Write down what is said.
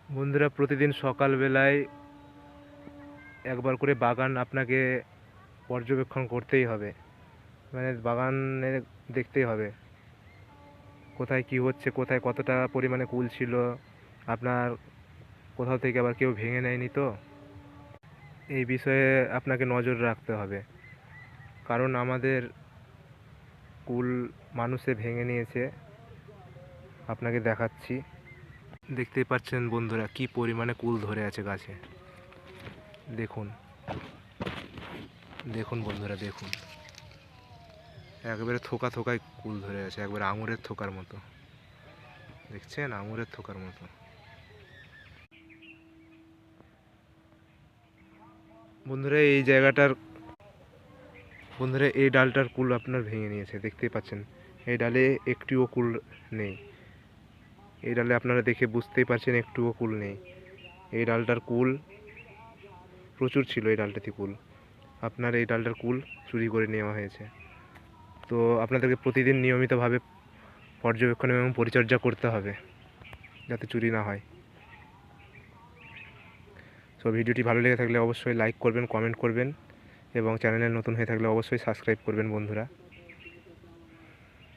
বন্ধুরা, প্রতিদিন সকালবেলায় একবার করে বাগান আপনাকে পর্যবেক্ষণ করতেই হবে। মানে বাগানে দেখতেই হবে কোথায় কি হচ্ছে, কোথায় কতটা পরিমাণে কুল ছিল, আপনার কোথাও থেকে আবার কেউ ভেঙে নেয়নি তো। এই বিষয়ে আপনাকে নজর রাখতে হবে, কারণ আমাদের কুল মানুষে ভেঙে নিয়েছে। আপনাকে দেখাচ্ছি, দেখতেই পাচ্ছেন বন্ধুরা কি পরিমাণে কুল ধরে আছে গাছে। দেখুন দেখুন বন্ধুরা, দেখুন একবারে থোকা থোকায় কুল ধরে আছে, একবারে আঙুরের থোকার মতো। দেখছেন, আঙুরের থোকার মতো। বন্ধুরা এই জায়গাটার বন্ধুরা এই ডালটার কুল আপনার ভেঙে নিয়েছে, দেখতেই পাচ্ছেন। এই ডালে একটিও কুল নেই। এই ডালে আপনারা দেখে বুঝতেই পারছেন একটুও কুল নেই। এই ডালটার কুল প্রচুর ছিল, এই ডালটাতে কুল। আপনার এই ডালটার কুল চুরি করে নেওয়া হয়েছে। তো আপনাদেরকে প্রতিদিন নিয়মিতভাবে পর্যবেক্ষণ এবং পরিচর্যা করতে হবে যাতে চুরি না হয়। সো ভিডিওটি ভালো লেগে থাকলে অবশ্যই লাইক করবেন, কমেন্ট করবেন এবং চ্যানেলে নতুন হয়ে থাকলে অবশ্যই সাবস্ক্রাইব করবেন বন্ধুরা।